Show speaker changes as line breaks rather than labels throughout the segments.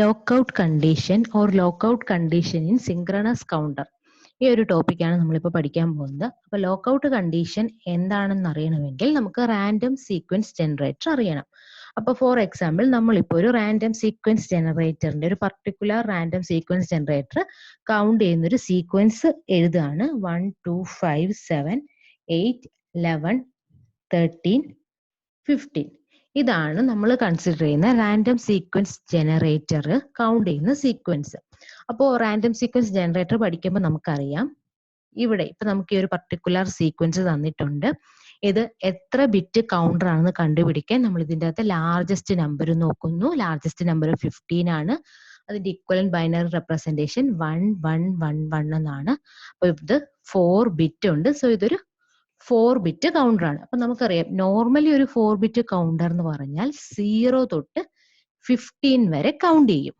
Lockout condition or lockout condition in synchronous counter. ഈ ഒരു ടോപ്പിക്കാണ് നമ്മളിപ്പോൾ പഠിക്കാൻ പോകുന്നത്. അപ്പോൾ ലോക്കൗട്ട് കണ്ടീഷൻ എന്താണെന്ന് അറിയണമെങ്കിൽ നമുക്ക് റാൻഡം സീക്വൻസ് ജനറേറ്റർ അറിയണം. അപ്പോൾ ഫോർ എക്സാമ്പിൾ നമ്മളിപ്പോൾ ഒരു റാൻഡം സീക്വൻസ് ജനറേറ്ററിന്റെ ഒരു particular random sequence generator count ചെയ്യുന്ന ഒരു സീക്വൻസ് എഴുതുകയാണ്. 1 2 5 7 8 11 13 15. ഇതാണ് നമ്മൾ കൺസിഡർ ചെയ്യുന്ന റാൻഡം സീക്വൻസ് ജനറേറ്റർ കൗണ്ട് ചെയ്യുന്ന സീക്വൻസ്. അപ്പോൾ റാൻഡം സീക്വൻസ് ജനറേറ്റർ പഠിക്കുമ്പോൾ നമുക്കറിയാം, ഇവിടെ ഇപ്പൊ നമുക്ക് ഈ ഒരു പർട്ടിക്കുലർ സീക്വൻസ് തന്നിട്ടുണ്ട്. ഇത് എത്ര ബിറ്റ് കൗണ്ടർ ആണെന്ന് കണ്ടുപിടിക്കാൻ നമ്മൾ ഇതിൻ്റെ അകത്ത് ലാർജസ്റ്റ് നമ്പർ നോക്കുന്നു. ലാർജസ്റ്റ് നമ്പർ 15 ആണ്. അതിന്റെ ഇക്വലന്റ് ബൈനറി റെപ്രസെന്റേഷൻ 1 1 1 1 എന്നാണ്. അപ്പൊ ഇത് 4 ബിറ്റ് ഉണ്ട്. സോ ഇതൊരു 4 ബിറ്റ് കൗണ്ടർ ആണ്. അപ്പൊ നമുക്കറിയാം നോർമലി ഒരു 4 ബിറ്റ് കൗണ്ടർ എന്ന് പറഞ്ഞാൽ 0 തൊട്ട് 15 വരെ കൗണ്ട് ചെയ്യും.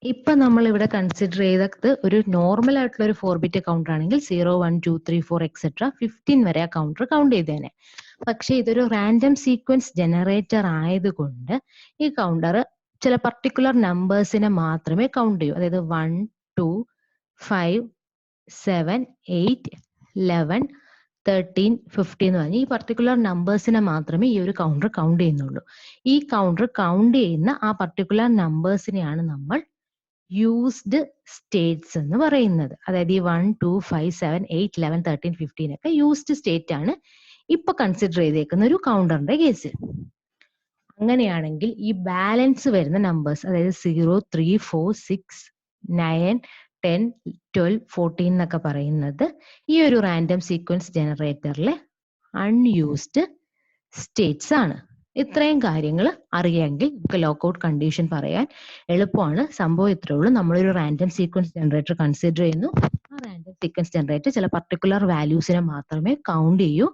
ഇപ്പൊ നമ്മൾ ഇവിടെ കൺസിഡർ ചെയ്തത് ഒരു നോർമൽ ആയിട്ടുള്ള ഒരു 4 ബിറ്റ് കൗണ്ടർ ആണെങ്കിൽ 0 1 2 3 4 എക്സെട്ര 15 വരെ ആ കൗണ്ടർ കൗണ്ട് ചെയ്തേനെ. പക്ഷെ ഇതൊരു റാൻഡം സീക്വൻസ് ജനറേറ്റർ ആയതുകൊണ്ട് ഈ കൗണ്ടർ ചില പർട്ടിക്കുലർ നമ്പേഴ്സിനെ മാത്രമേ കൗണ്ട് ചെയ്യൂ. അതായത് 1 2 5 7 8 11 13 15 എന്ന് പറഞ്ഞാൽ ഈ പർട്ടിക്കുലർ നമ്പേഴ്സിനെ മാത്രമേ ഈ ഒരു കൗണ്ടർ കൗണ്ട് ചെയ്യുന്നുള്ളൂ. ഈ കൗണ്ടർ കൗണ്ട് ചെയ്യുന്ന ആ പർട്ടിക്കുലർ നമ്പേഴ്സിനെയാണ് നമ്മൾ യൂസ്ഡ് സ്റ്റേറ്റ്സ് എന്ന് പറയുന്നത്. അതായത് ഈ 1 2 5 7 8 11 13 15 ഒക്കെ യൂസ്ഡ് സ്റ്റേറ്റ് ആണ് ഇപ്പൊ കൺസിഡർ ചെയ്തേക്കുന്ന ഒരു കൗണ്ടറിന്റെ കേസ്. അങ്ങനെയാണെങ്കിൽ ഈ ബാലൻസ് വരുന്ന നമ്പേഴ്സ്, അതായത് 0 3 4 6 9 10 12 14 എന്നൊക്കെ പറയുന്നത് ഈ ഒരു റാൻഡം സീക്വൻസ് ജനറേറ്ററിലെ അൺയൂസ്ഡ് സ്റ്റേറ്റ്സ് ആണ്. ഇത്രയും കാര്യങ്ങൾ അറിയാമെങ്കിൽ നമുക്ക് ലോക്കൗട്ട് കണ്ടീഷൻ പറയാൻ എളുപ്പമാണ്. സംഭവം ഇത്രേ ഉള്ളൂ. നമ്മളൊരു റാൻഡം സീക്വൻസ് ജനറേറ്റർ കൺസിഡർ ചെയ്യുന്നു. ആ റാൻഡം സീക്വൻസ് ജനറേറ്റർ ചില പർട്ടിക്കുലർ വാല്യൂസിനെ മാത്രമേ കൗണ്ട് ചെയ്യൂ.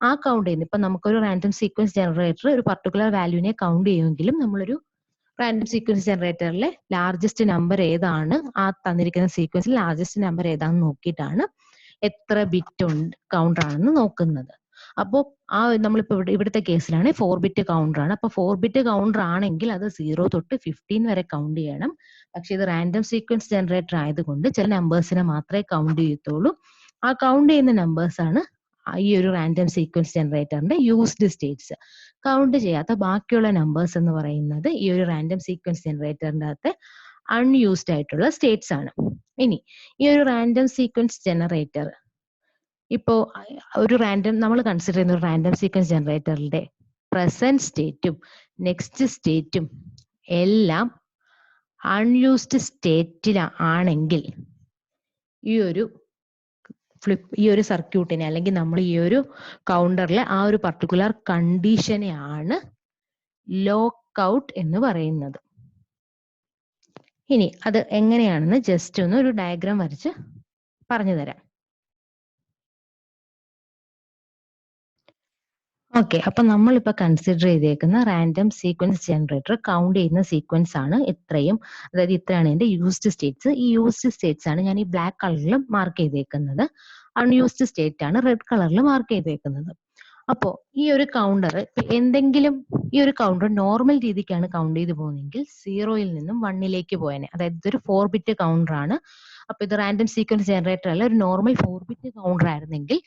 ആ കൗണ്ട് ചെയ്യുന്നു, ഇപ്പൊ നമുക്കൊരു റാൻഡം സീക്വൻസ് ജനറേറ്റർ ഒരു പർട്ടിക്കുലർ വാല്യൂവിനെ കൗണ്ട് ചെയ്യുമെങ്കിലും നമ്മളൊരു റാൻഡം സീക്വൻസ് ജനറേറ്ററിലെ ലാർജസ്റ്റ് നമ്പർ ഏതാണ്, ആ തന്നിരിക്കുന്ന സീക്വൻസിൽ ലാർജസ്റ്റ് നമ്പർ ഏതാണെന്ന് നോക്കിയിട്ടാണ് എത്ര ബിറ്റ് കൗണ്ടർ ആണെന്ന് നോക്കുന്നത്. അപ്പോൾ ആ നമ്മളിപ്പോ ഇവിടുത്തെ കേസിലാണ് 4 ബിറ്റ് കൗണ്ടർ ആണ്. അപ്പൊ 4 ബിറ്റ് കൗണ്ടർ ആണെങ്കിൽ അത് 0 തൊട്ട് 15 വരെ കൗണ്ട് ചെയ്യണം. പക്ഷെ ഇത് റാൻഡം സീക്വൻസ് ജനറേറ്റർ ആയതുകൊണ്ട് ചില നമ്പേഴ്സിനെ മാത്രമേ കൗണ്ട് ചെയ്യത്തുള്ളൂ. ആ കൗണ്ട് ചെയ്യുന്ന നമ്പേഴ്സ് ആണ് ഈ ഒരു റാൻഡം സീക്വൻസ് ജനറേറ്ററിന്റെ യൂസ്ഡ് സ്റ്റേറ്റ്സ്. കൗണ്ട് ചെയ്യാത്ത ബാക്കിയുള്ള നമ്പേഴ്സ് എന്ന് പറയുന്നത് ഈ ഒരു റാൻഡം സീക്വൻസ് ജനറേറ്ററിന്റെ അകത്ത് അൺയൂസ്ഡ് ആയിട്ടുള്ള സ്റ്റേറ്റ്സ് ആണ്. ഇനി ഈ ഒരു റാൻഡം സീക്വൻസ് ജനറേറ്റർ ഇപ്പോ ഒരു നമ്മൾ കൺസിഡർ ചെയ്യുന്ന ഒരു റാൻഡം സീക്വൻസ് ജനറേറ്ററിന്റെ പ്രസന്റ് സ്റ്റേറ്റും നെക്സ്റ്റ് സ്റ്റേറ്റും എല്ലാം അൺയൂസ്ഡ് സ്റ്റേറ്റിലാണെങ്കിൽ ഈ ഒരു സർക്യൂട്ടിനെ അല്ലെങ്കിൽ നമ്മൾ ഈ ഒരു കൗണ്ടറിലെ ആ ഒരു പർട്ടിക്കുലർ കണ്ടീഷനെയാണ് ലോക്കൗട്ട് എന്ന് പറയുന്നത്. ഇനി അത് എങ്ങനെയാണെന്ന് ജസ്റ്റ് ഒന്ന് ഒരു ഡയഗ്രാം വരച്ച് പറഞ്ഞു തരാം. ഓക്കെ, അപ്പൊ നമ്മളിപ്പോ കൺസിഡർ ചെയ്തേക്കുന്ന റാൻഡം സീക്വൻസ് ജനറേറ്റർ കൗണ്ട് ചെയ്യുന്ന സീക്വൻസ് ആണ് ഇത്രയും. അതായത് ഇത്രയാണ് എന്റെ യൂസ്ഡ് സ്റ്റേറ്റ്സ്. ഈ യൂസ്ഡ് സ്റ്റേറ്റ്സ് ആണ് ഞാൻ ഈ ബ്ലാക്ക് കളറിൽ മാർക്ക് ചെയ്തേക്കുന്നത്. അൺയൂസ്ഡ് സ്റ്റേറ്റ് ആണ് റെഡ് കളറിൽ മാർക്ക് ചെയ്തേക്കുന്നത്. അപ്പോ ഈ ഒരു കൗണ്ടർ എന്തെങ്കിലും ഈ ഒരു കൗണ്ടർ നോർമൽ രീതിക്കാണ് കൗണ്ട് ചെയ്ത് പോകുന്നതെങ്കിൽ 0-ൽ നിന്നും 1-ലേക്ക് പോയേനെ. അതായത് ഇതൊരു 4 ബിറ്റ് കൗണ്ടർ ആണ്. അപ്പൊ ഇത് റാൻഡം സീക്വൻസ് ജനറേറ്റർ അല്ല, ഒരു നോർമൽ 4 ബിറ്റ് കൗണ്ടർ ആയിരുന്നെങ്കിൽ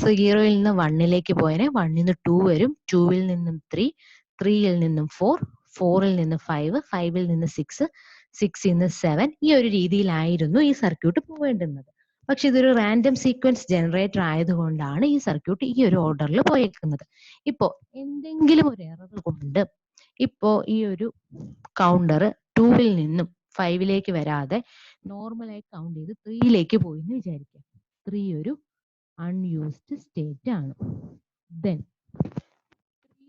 0-ൽ നിന്ന് 1-ലേക്ക് പോയേനെ. 1-ൽ നിന്ന് 2 വരും, 2-ൽ നിന്നും 3, 3-ൽ നിന്നും 4, 4-ൽ നിന്ന് 5, 5-ൽ നിന്ന് 6, 6-ൽ നിന്ന് 7. ഈ ഒരു രീതിയിലായിരുന്നു ഈ സർക്യൂട്ട് പോവേണ്ടുന്നത്. പക്ഷെ ഇതൊരു റാൻഡം സീക്വൻസ് ജനറേറ്റർ ആയതുകൊണ്ടാണ് ഈ സർക്യൂട്ട് ഈ ഒരു ഓർഡറിൽ പോയേക്കുന്നത്. ഇപ്പോ എന്തെങ്കിലും ഒരു എറർ കൊണ്ട് ഇപ്പോ ഈ ഒരു കൗണ്ടർ 2-ൽ നിന്നും 5-ലേക്ക് വരാതെ നോർമലായി കൗണ്ട് ചെയ്ത് 3-ലേക്ക് പോയി എന്ന് വിചാരിക്കാം. 3 ഒരു അൺയൂസ്ഡ് സ്റ്റേറ്റ് ആണ്. ദെൻ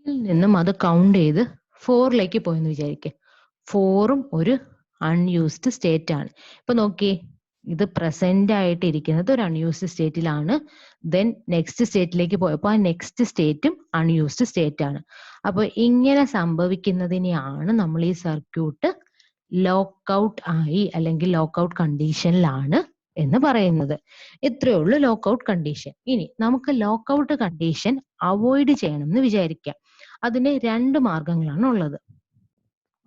3-ൽ നിന്നും അത് കൗണ്ട് ചെയ്ത് 4-ലേക്ക് പോയെന്ന് വിചാരിക്കാം. 4-ഉം ഒരു അൺയൂസ്ഡ് സ്റ്റേറ്റ് ആണ്. ഇപ്പൊ നോക്കിയേ, ഇത് പ്രസന്റ് ആയിട്ട് ഇരിക്കുന്നത് ഒരു അൺയൂസ്ഡ് സ്റ്റേറ്റിലാണ്. ദെൻ നെക്സ്റ്റ് സ്റ്റേറ്റിലേക്ക് പോയപ്പോൾ ആ നെക്സ്റ്റ് സ്റ്റേറ്റും അൺയൂസ്ഡ് സ്റ്റേറ്റ് ആണ്. അപ്പൊ ഇങ്ങനെ സംഭവിക്കുന്നതിനെയാണ് നമ്മൾ ഈ സർക്യൂട്ട് ലോക്കൗട്ട് ആയി അല്ലെങ്കിൽ ലോക്കൗട്ട് കണ്ടീഷനിലാണ് എന്ന് പറയുന്നത്. ഇത്രയേ ഉള്ളൂ ലോക്കൗട്ട് കണ്ടീഷൻ. ഇനി നമുക്ക് ലോക്കൗട്ട് കണ്ടീഷൻ അവോയ്ഡ് ചെയ്യണം എന്ന് വിചാരിക്കാം. അതിന് 2 മാർഗങ്ങളാണ് ഉള്ളത്.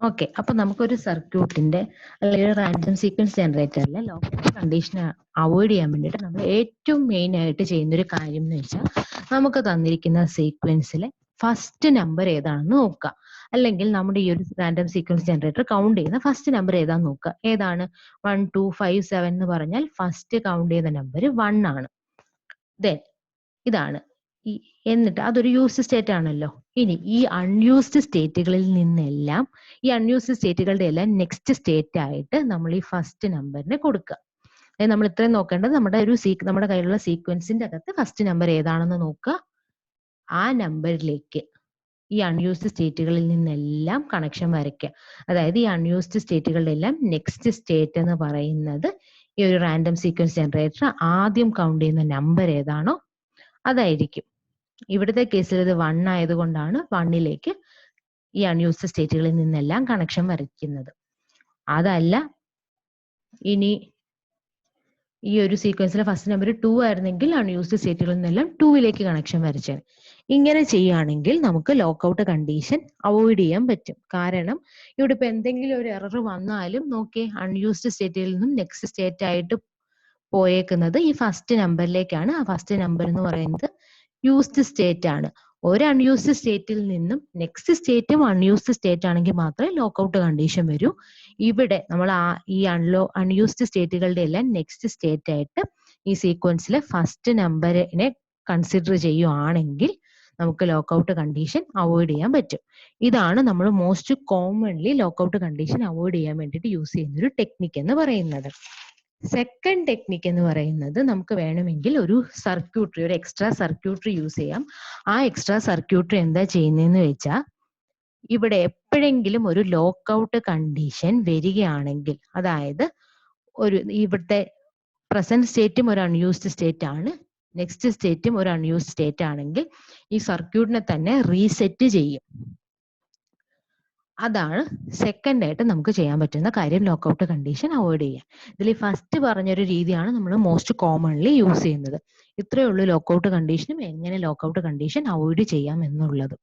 ഓക്കെ, അപ്പൊ നമുക്കൊരു സർക്യൂട്ടിന്റെ അല്ലെങ്കിൽ ഒരു റാൻഡം സീക്വൻസ് ജനറേറ്ററിലെ ലോക്കൽ കണ്ടീഷൻ അവോയ്ഡ് ചെയ്യാൻ വേണ്ടിയിട്ട് നമ്മൾ ഏറ്റവും മെയിൻ ആയിട്ട് ചെയ്യുന്ന ഒരു കാര്യം എന്ന് വെച്ചാൽ നമുക്ക് തന്നിരിക്കുന്ന സീക്വൻസിലെ ഫസ്റ്റ് നമ്പർ ഏതാണെന്ന് നോക്കുക. അല്ലെങ്കിൽ നമ്മുടെ ഈ ഒരു റാൻഡം സീക്വൻസ് ജനറേറ്റർ കൗണ്ട് ചെയ്യുന്ന ഫസ്റ്റ് നമ്പർ ഏതാന്ന് നോക്കുക. ഏതാണ്? 1 2 5 7 എന്ന് പറഞ്ഞാൽ ഫസ്റ്റ് കൗണ്ട് ചെയ്യുന്ന നമ്പർ 1 ആണ്. ദെൻ ഇതാണ് എന്നിട്ട് അതൊരു യൂസ്ഡ് സ്റ്റേറ്റ് ആണല്ലോ. ഇനി ഈ അൺയൂസ്ഡ് സ്റ്റേറ്റുകളിൽ നിന്നെല്ലാം ഈ അൺയൂസ്ഡ് സ്റ്റേറ്റുകളുടെ എല്ലാം നെക്സ്റ്റ് സ്റ്റേറ്റ് ആയിട്ട് നമ്മൾ ഈ ഫസ്റ്റ് നമ്പറിനെ കൊടുക്കുക. അതായത് നമ്മൾ ഇത്രയും നോക്കേണ്ടത് നമ്മുടെ കയ്യിലുള്ള സീക്വൻസിന്റെ അകത്ത് ഫസ്റ്റ് നമ്പർ ഏതാണെന്ന് നോക്കുക. ആ നമ്പറിലേക്ക് ഈ അൺയൂസ്ഡ് സ്റ്റേറ്റുകളിൽ നിന്നെല്ലാം കണക്ഷൻ വരയ്ക്കുക. അതായത് ഈ അൺയൂസ്ഡ് സ്റ്റേറ്റുകളുടെ എല്ലാം നെക്സ്റ്റ് സ്റ്റേറ്റ് എന്ന് പറയുന്നത് ഈ ഒരു റാൻഡം സീക്വൻസ് ജനറേറ്റർ ആദ്യം കൗണ്ട് ചെയ്യുന്ന നമ്പർ ഏതാണോ അതായിരിക്കും. ഇവിടുത്തെ കേസിൽ ഇത് 1 ആയതുകൊണ്ടാണ് 1ലേക്ക് ഈ അൺയൂസ്ഡ് സ്റ്റേറ്റുകളിൽ നിന്നെല്ലാം കണക്ഷൻ വരയ്ക്കുന്നത്. അതല്ല ഇനി ഈ ഒരു സീക്വൻസിലെ ഫസ്റ്റ് നമ്പർ 2 ആയിരുന്നെങ്കിൽ അൺയൂസ്ഡ് സ്റ്റേറ്റുകളിൽ നിന്നെല്ലാം 2ലേക്ക് കണക്ഷൻ വരച്ചാണ്. ഇങ്ങനെ ചെയ്യുകയാണെങ്കിൽ നമുക്ക് ലോക്കൗട്ട് കണ്ടീഷൻ അവോയ്ഡ് ചെയ്യാൻ പറ്റും. കാരണം ഇവിടെ ഇപ്പൊ എന്തെങ്കിലും ഒരു എറർ വന്നാലും നോക്കിയേ, അൺയൂസ്ഡ് സ്റ്റേറ്റിൽ നിന്നും നെക്സ്റ്റ് സ്റ്റേറ്റ് ആയിട്ട് പോയേക്കുന്നത് ഈ ഫസ്റ്റ് നമ്പറിലേക്കാണ്. ആ ഫസ്റ്റ് നമ്പർ എന്ന് പറയുന്നത് യൂസ്ഡ് സ്റ്റേറ്റ് ആണ്. ഒരു അൺയൂസ്ഡ് സ്റ്റേറ്റിൽ നിന്നും നെക്സ്റ്റ് സ്റ്റേറ്റും അൺയൂസ്ഡ് സ്റ്റേറ്റ് ആണെങ്കിൽ മാത്രമേ ലോക്കൗട്ട് കണ്ടീഷൻ വരൂ. ഇവിടെ നമ്മൾ ഈ അൺയൂസ്ഡ് സ്റ്റേറ്റുകളുടെ എല്ലാം നെക്സ്റ്റ് സ്റ്റേറ്റ് ആയിട്ട് ഈ സീക്വൻസിലെ ഫസ്റ്റ് നമ്പറിനെ കൺസിഡർ ചെയ്യുവാണെങ്കിൽ നമുക്ക് ലോക്കൗട്ട് കണ്ടീഷൻ അവോയ്ഡ് ചെയ്യാൻ പറ്റും. ഇതാണ് നമ്മൾ most commonly lockout condition avoid ചെയ്യാൻ വേണ്ടിയിട്ട് യൂസ് ചെയ്യുന്ന ഒരു ടെക്നിക്ക് എന്ന് പറയുന്നത്. സെക്കൻഡ് ടെക്നിക്ക് എന്ന് പറയുന്നത് നമുക്ക് വേണമെങ്കിൽ ഒരു സർക്യൂട്ടറി, ഒരു എക്സ്ട്രാ സർക്യൂട്ടറി യൂസ് ചെയ്യാം. ആ എക്സ്ട്രാ സർക്യൂട്ടറി എന്താ ചെയ്യുന്നതെന്ന് വെച്ചാൽ, ഇവിടെ എപ്പോഴെങ്കിലും ഒരു ലോക്കൗട്ട് കണ്ടീഷൻ വരികയാണെങ്കിൽ, അതായത് ഇവിടുത്തെ പ്രസന്റ് സ്റ്റേറ്റും ഒരു അൺയൂസ്ഡ് സ്റ്റേറ്റ് ആണ്, നെക്സ്റ്റ് സ്റ്റേറ്റും ഒരു അൺയൂസ്ഡ് സ്റ്റേറ്റ് ആണെങ്കിൽ ഈ സർക്യൂട്ടിനെ തന്നെ റീസെറ്റ് ചെയ്യും. അതാണ് സെക്കൻഡ് ആയിട്ട് നമുക്ക് ചെയ്യാൻ പറ്റുന്ന കാര്യം, ലോക്കൗട്ട് കണ്ടീഷൻ അവോയ്ഡ് ചെയ്യാൻ. ഇതിൽ ഫസ്റ്റ് പറഞ്ഞൊരു രീതിയാണ് നമ്മൾ മോസ്റ്റ് കോമൺലി യൂസ് ചെയ്യുന്നത്. ഇത്രയേ ഉള്ളൂ ലോക്കൗട്ട് കണ്ടീഷനും എങ്ങനെ ലോക്കൗട്ട് കണ്ടീഷൻ അവോയ്ഡ് ചെയ്യാം എന്നുള്ളത്.